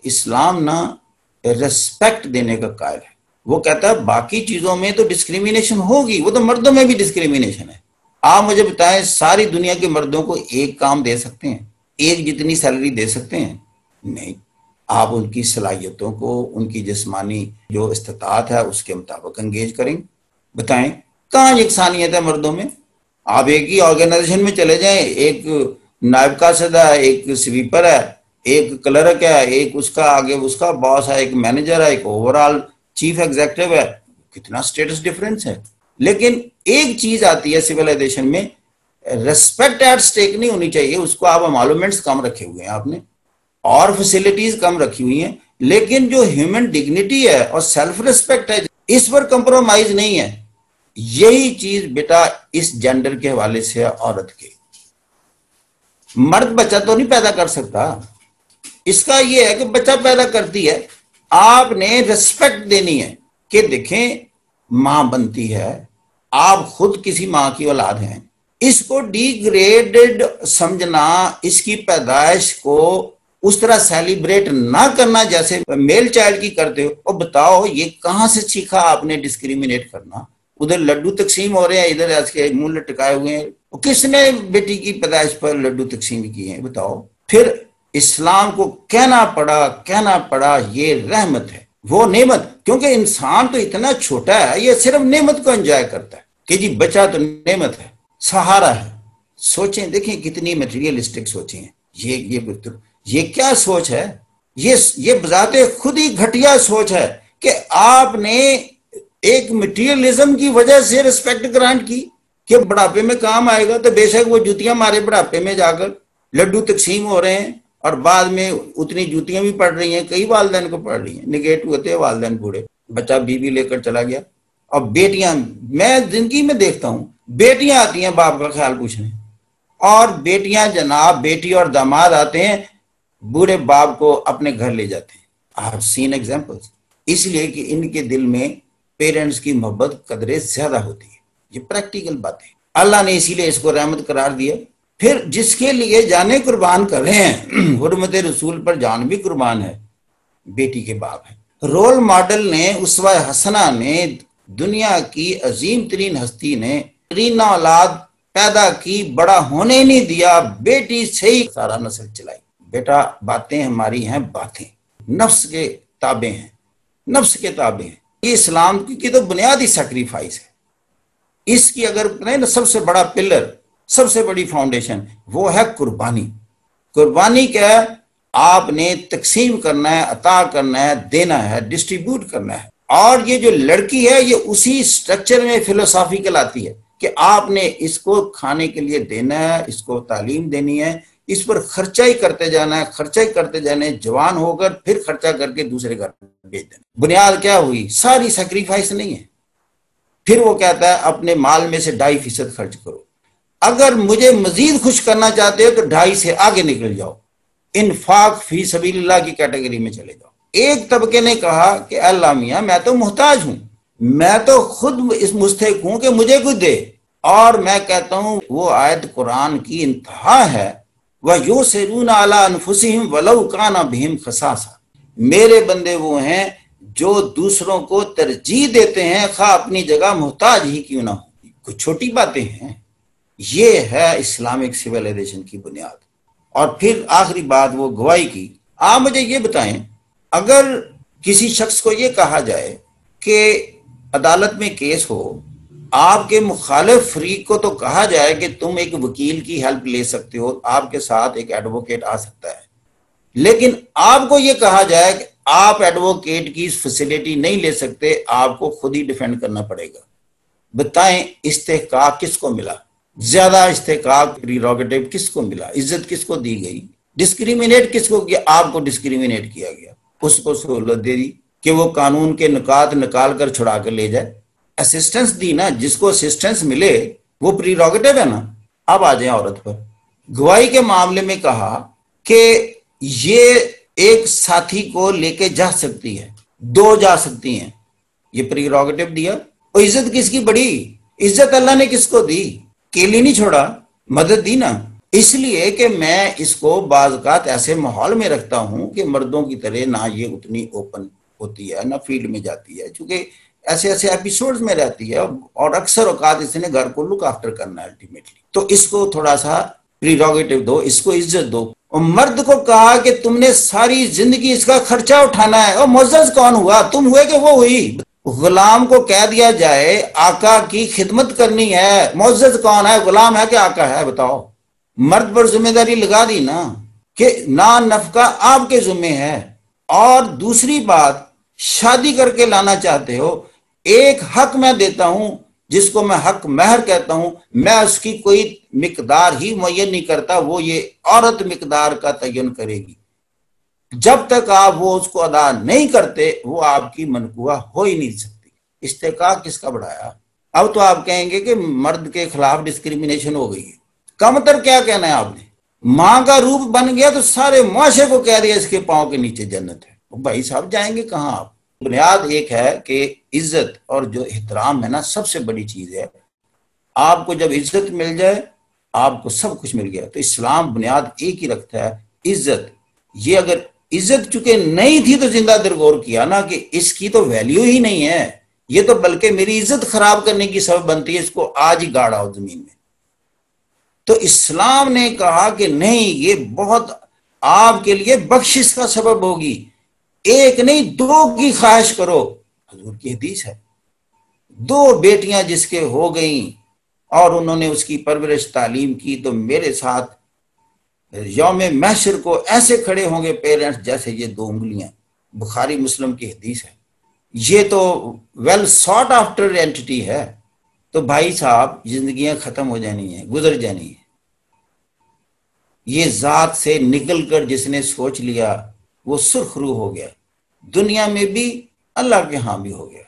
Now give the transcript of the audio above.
इस्लाम ना रिस्पेक्ट देने का कायल है। वो कहता है बाकी चीजों में तो डिस्क्रिमिनेशन होगी, वो तो मर्दों में भी डिस्क्रिमिनेशन है। आप मुझे बताएं, सारी दुनिया के मर्दों को एक काम दे सकते हैं, एक जितनी सैलरी दे सकते हैं? नहीं। आप उनकी सलाहियतों को, उनकी जिस्मानी जो इस्तिताअत है उसके मुताबिक एंगेज करेंगे। बताएं कहाँ यकसानियत है मर्दों में? आप एक ही ऑर्गेनाइजेशन में चले जाएं, एक नायब कासिद है, एक स्वीपर है, एक क्लर्क है, एक उसका आगे उसका बॉस है, एक मैनेजर है, एक ओवरऑल चीफ एग्जीक्यूटिव है, कितना स्टेटस डिफरेंस है। लेकिन एक चीज आती है सिविलाइजेशन में, रेस्पेक्ट एट स्टेक नहीं होनी चाहिए। उसको आप एमॉल्यूमेंट्स कम रखे हुए हैं आपने और फैसिलिटीज कम रखी हुई हैं, लेकिन जो ह्यूमन डिग्निटी है और सेल्फ रिस्पेक्ट है, इस पर कंप्रोमाइज नहीं है। यही चीज बेटा इस जेंडर के हवाले से है। औरत के मर्द बच्चा तो नहीं पैदा कर सकता, इसका यह है कि बच्चा पैदा करती है, आपने रिस्पेक्ट देनी है कि देखें मां बनती है, आप खुद किसी मां की औलाद हैं, इसको डिग्रेडेड समझना, इसकी पैदाइश को उस तरह सेलिब्रेट ना करना जैसे मेल चाइल्ड की करते हो। और बताओ ये कहां से सीखा आपने डिस्क्रिमिनेट करना? उधर लड्डू तकसीम हो रहे हैं, इधर आज के मुंह लटकाए हुए हैं। किसने बेटी की पैदाइश पर लड्डू तकसीम किए हैं बताओ? फिर इस्लाम को कहना पड़ा ये रहमत है, वो नेमत। क्योंकि इंसान तो इतना छोटा है, ये सिर्फ नेमत को एंजॉय करता है कि जी बच्चा तो नेमत है, सहारा है। सोचें, देखें कितनी मटेरियलिस्टिक सोचें हैं। ये क्या सोच है? ये बजाते खुद ही घटिया सोच है कि आपने एक मटेरियलिज्म की वजह से रिस्पेक्ट ग्रांट की कि बुढ़ापे में काम आएगा, तो बेशक वो जूतियां मारे बुढ़ापे में जाकर, लड्डू तकसीम हो रहे हैं और बाद में उतनी जूतियां भी पड़ रही हैं, कई वालिदैन को पड़ रही हैं, निगेट होते हैं वालिदैन बूढ़े, बच्चा बीवी लेकर चला गया। और बेटियां, मैं जिंदगी में देखता हूं बेटियां आती हैं बाप का ख्याल पूछने, और बेटियां जनाब, बेटी और दामाद आते हैं, बूढ़े बाप को अपने घर ले जाते हैं। I have seen examples. इसलिए कि इनके दिल में पेरेंट्स की मोहब्बत कदरे ज्यादा होती है। ये प्रैक्टिकल बात है, अल्लाह ने इसीलिए इसको रहमत करार दिया। फिर जिसके लिए जाने कुर्बान कर रहे हैं, हुर्मत रसूल पर जान भी कुर्बान है, बेटी के बाप है। रोल मॉडल ने, उस्वा हसना ने, दुनिया की अजीम तरीन हस्ती ने तरीन औलाद पैदा की, बड़ा होने नहीं दिया, बेटी से ही सारा नस्ल चलाई। बेटा बातें हमारी हैं, बातें नफ्स के ताबे हैं, नफ्स के ताबे हैं। ये इस्लाम की तो बुनियादी सैक्रिफाइस है। इसकी अगर नहीं ना, सबसे बड़ा पिलर, सबसे बड़ी फाउंडेशन वो है कुर्बानी। कुर्बानी क्या है? आपने तकसीम करना है, अता करना है, देना है, डिस्ट्रीब्यूट करना है। और ये जो लड़की है ये उसी स्ट्रक्चर में फिलोसॉफिकल आती है कि आपने इसको खाने के लिए देना है, इसको तालीम देनी है, इस पर खर्चा ही करते जाना है, खर्चा ही करते जाना है, जवान होकर फिर खर्चा करके दूसरे घर भेज देना। बुनियाद क्या हुई? सारी सैक्रिफाइस नहीं है। फिर वो कहता है अपने माल में से 2.5% खर्च करो। अगर मुझे मजीद खुश करना चाहते हो तो 2.5 से आगे निकल जाओ, इन्फाक फी सबीलिल्लाह की कैटेगरी में चले जाओ। एक तबके ने कहा कि अल्लाह मियां मैं तो मुहताज हूं, मैं तो खुद इस मुस्तहिक हूं कि मुझे कुछ दे। और मैं कहता हूं वो आयत कुरान की इंतहा है, वह युसिरून अला अनफुसिहिम वलौ काना बिहिम खसासा। मेरे बंदे वो हैं जो दूसरों को तरजीह देते हैं, खा अपनी जगह मुहताज ही क्यों ना हो। कुछ छोटी बातें हैं। ये है इस्लामिक सिविलाइजेशन की बुनियाद। और फिर आखिरी बात वो गवाही की। आप मुझे ये बताएं, अगर किसी शख्स को ये कहा जाए कि अदालत में केस हो, आपके मुखालिफ फरीक को तो कहा जाए कि तुम एक वकील की हेल्प ले सकते हो, आपके साथ एक एडवोकेट आ सकता है, लेकिन आपको ये कहा जाए कि आप एडवोकेट की फैसिलिटी नहीं ले सकते, आपको खुद ही डिफेंड करना पड़ेगा। बताएं इस्तेहकाक किसको मिला? ज्यादा इस्तेहकाक, प्रीरोगेटिव किसको मिला? इज्जत किसको दी गई? डिस्क्रिमिनेट किसको किया? आपको डिस्क्रिमिनेट किया गया। उसको सहूलत दे दी कि वो कानून के नुकात निकाल कर छुड़ा कर ले जाए। असिस्टेंस दी ना, जिसको असिस्टेंस मिले वो प्रीरोगेटिव है ना। अब आ जाए औरत पर। गवाही के मामले में कहा कि ये एक साथी को लेके जा सकती है, 2 जा सकती हैं, ये प्रीरोगेटिव दिया। और इज्जत किसकी बढ़ी? इज्जत अल्लाह ने किसको दी? केली नहीं छोड़ा, मदद दी ना। इसलिए कि मैं इसको बाज़-औक़ात ऐसे माहौल में रखता हूं कि मर्दों की तरह ना ये उतनी ओपन होती है ना फील्ड में जाती है, क्योंकि ऐसे ऐसे एपिसोड्स में रहती है और अक्सर औकात इसने घर को लुक आफ्टर करना है अल्टीमेटली। तो इसको थोड़ा सा प्रीरोगेटिव दो, इसको इज्जत दो। और मर्द को कहा कि तुमने सारी जिंदगी इसका खर्चा उठाना है। और मुअज़्ज़ज़ कौन हुआ? तुम हुए कि वो हुई? गुलाम को कह दिया जाए आका की खिदमत करनी है, मुअज़्ज़ज़ कौन है? गुलाम है कि आका है? बताओ। मर्द पर जिम्मेदारी लगा दी ना कि ना नफका आपके जिम्मे है। और दूसरी बात, शादी करके लाना चाहते हो, एक हक मैं देता हूं जिसको मैं हक महर कहता हूं, मैं उसकी कोई मिकदार ही मुय्यन नहीं करता, वो ये औरत मिकदार का तयन करेगी। जब तक आप वो उसको अदा नहीं करते वो आपकी मनकुआ हो ही नहीं सकती। इस्तेकाक किसका बढ़ाया? अब तो आप कहेंगे कि मर्द के खिलाफ डिस्क्रिमिनेशन हो गई है। कमतर क्या कहना है आपने? मां का रूप बन गया तो सारे मुआशरे को कह दिया इसके पांव के नीचे जन्नत है। भाई साहब जाएंगे कहां आप? बुनियाद एक है कि इज्जत और जो एहतराम है ना, सबसे बड़ी चीज है। आपको जब इज्जत मिल जाए आपको सब कुछ मिल गया। तो इस्लाम बुनियाद एक ही रखता है, इज्जत। ये अगर इज्जत चुके नहीं थी तो जिंदा दिल गौर किया ना कि इसकी तो वैल्यू ही नहीं है, ये तो बल्कि मेरी इज्जत खराब करने की सबब बनती है, इसको आज ही गाड़ा हो जमीन में। तो इस्लाम ने कहा कि नहीं, ये बहुत आपके लिए बख्शिश का सबब होगी। एक नहीं दो की ख्वाहिश करो। हजूर की हदीस है, दो बेटियां जिसके हो गई और उन्होंने उसकी परवरिश तालीम की तो मेरे साथ यौम महशर को ऐसे खड़े होंगे पेरेंट्स जैसे ये दो उंगलियां। बुखारी मुस्लिम की हदीस है। ये तो वेल सॉट आफ्टर एंटिटी है। तो भाई साहब जिंदगियां खत्म हो जानी है, गुजर जानी है। ये जात से निकलकर जिसने सोच लिया वो सुर्खरू हो गया, दुनिया में भी अल्लाह के यहां भी हो गया।